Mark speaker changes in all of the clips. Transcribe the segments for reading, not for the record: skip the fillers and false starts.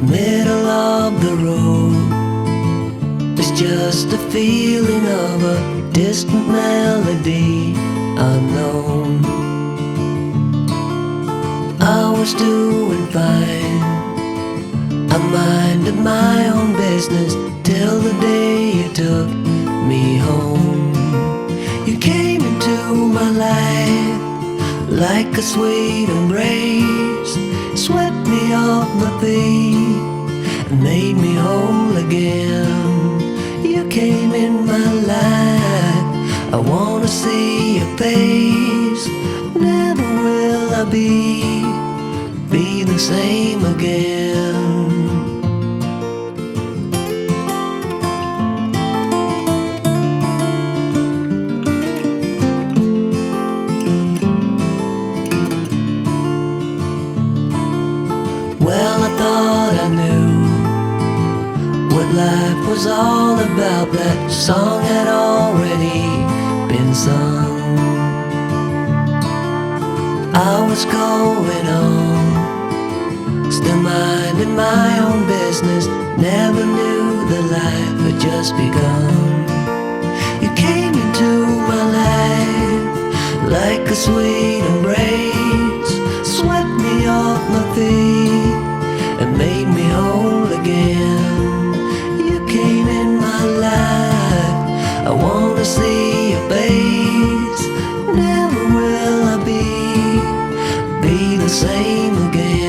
Speaker 1: middle of the road. It's just a feeling of a distant melody unknown. I was doing fine, I minded my own business till the day you took me home. You came into my life like a sweet embrace, swept me off my feet and made me whole again. You came in my life, I wanna see your face. Never will I be the same again. Well, I thought I knew what life was all about. That song had already been sung. I was going on, still minding my own business. Never knew that life had just begun. You came into my life like a sweet embrace, swept me off my feet and made me whole again. You came in my life, I wanna see your face. Never will I be the same again.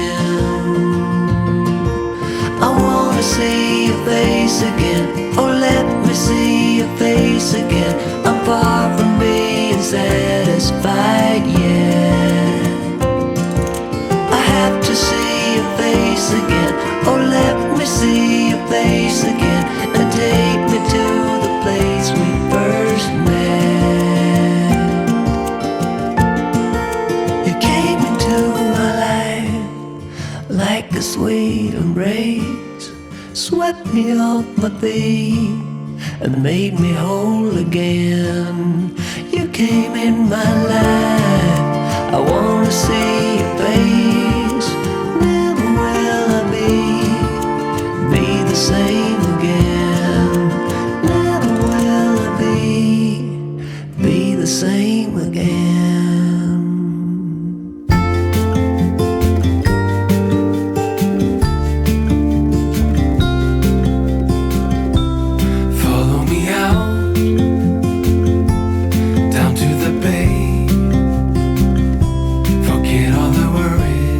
Speaker 1: I wanna see your face again, oh let me see your face again. I'm far from being satisfied yet. I have to see your face again, oh let me see your face again, and take me to the place we first met. You came into my life like a sweet embrace, swept me off my feet and made me whole again. You came in my life, I wanna see your face. Never will I be the same again. Never will I be the same again.
Speaker 2: Follow me out down to the bay. Forget all the worries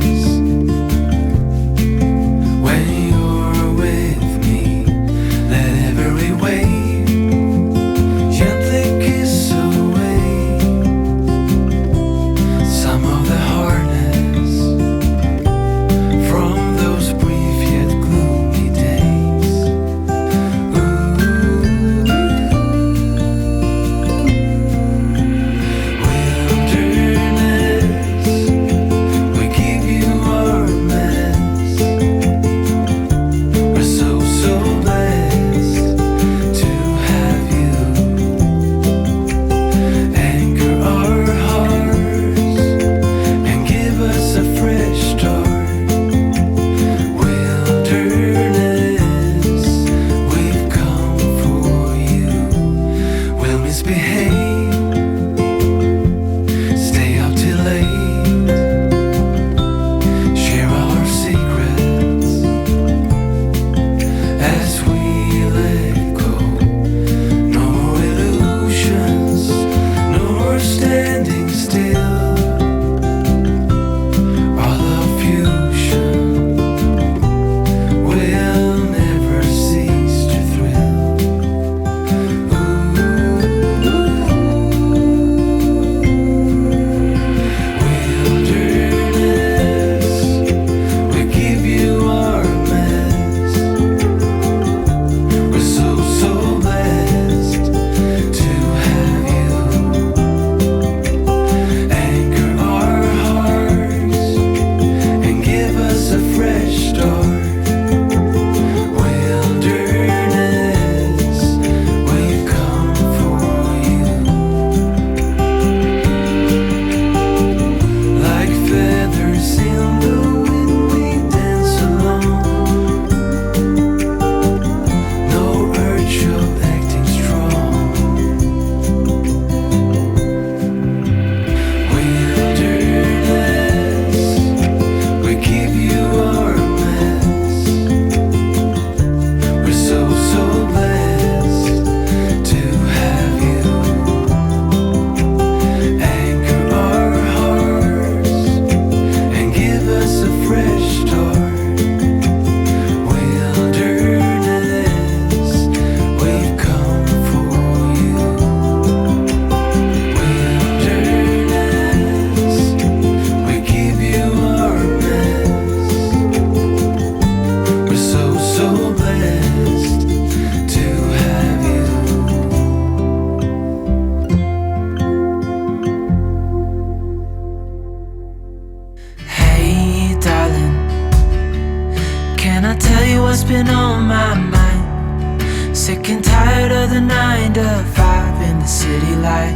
Speaker 1: what's been on my mind. Sick and tired of the 9 to 5 in the city life.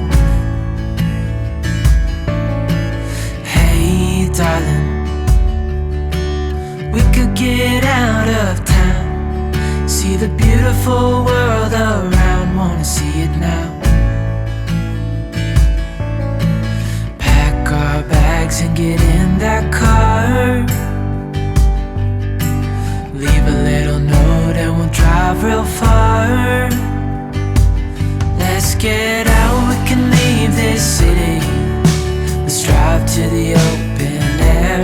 Speaker 1: Hey darling, we could get out of town, see the beautiful world around, wanna see it now. Pack our bags and get in that car, leave a little note and we'll drive real far. Let's get out, we can leave this city. Let's drive to the open air.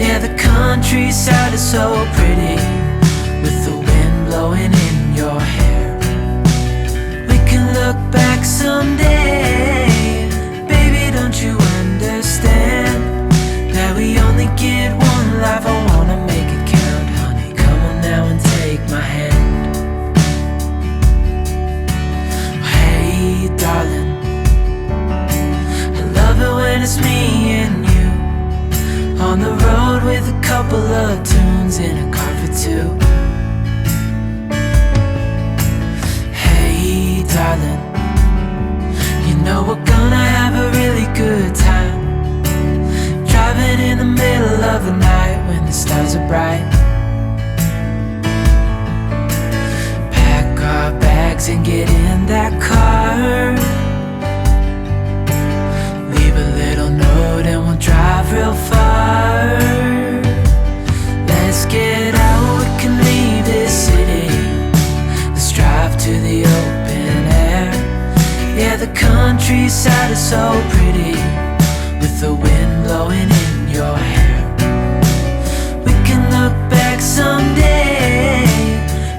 Speaker 1: Yeah, the countryside is so pretty, with the wind blowing in your hair. We can look back someday. Baby, don't you understand that we only get one life? I wanna make it count, honey. Come on now and take my hand. Hey darling, I love it when it's me and you, on the road with a couple of tunes in a car for two. Hey darling, you know we're gonna have a really good time, driving in the middle of the night when the stars are bright. Pack our bags and get in that car, leave a little note and we'll drive real far. Let's get out, we can leave this city. Let's drive to the open air. Yeah, the countryside is so pretty, with the wind blowing in your hair. We can look back someday.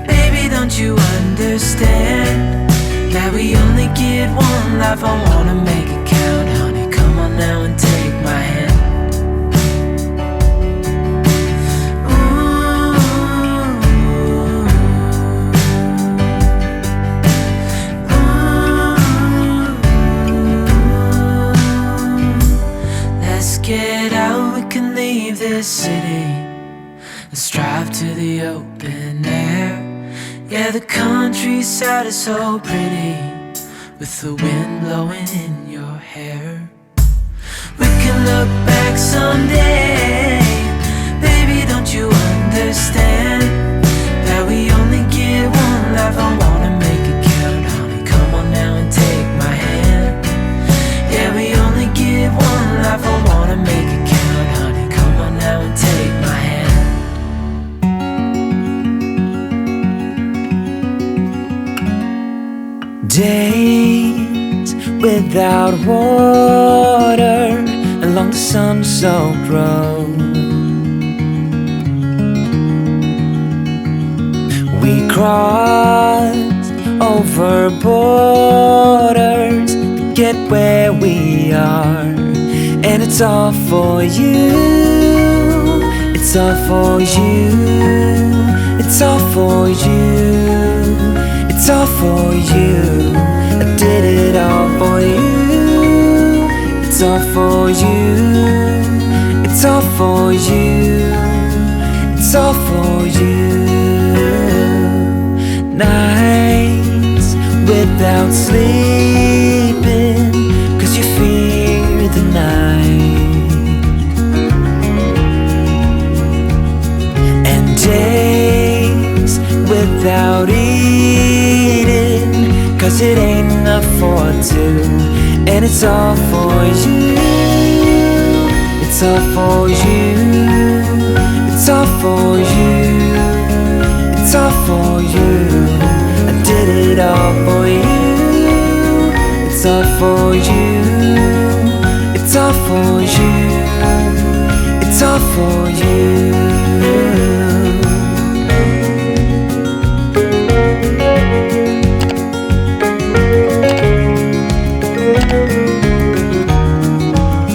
Speaker 1: Baby, don't you understand that we only get one life? I wanna make it count, honey. Come on now and take my hand. Get out, we can leave this city. Let's drive to the open air. Yeah, the countryside is so pretty, with the wind blowing in your hair. We can look back someday. Baby, don't you understand that we only get one life? I wanna make it count, honey. Come on now and take my hand. Yeah, we only get one life. I wanna make it count, honey. Come on now and take my hand.
Speaker 3: Days without water along the sun-soaked road, we crossed over borders to get where we are. And it's all for you, it's all for you, it's all for you, it's all for you. I did it all for you. It's all for you, it's all for you, it's all for you. Nights without sleeping, 'cause you fear the night. And days without eating, 'cause it ain't enough for two. And it's all for you, it's all for you, it's all for you, it's all for you. I did it all for you. It's all for you, it's all for you, it's all for you.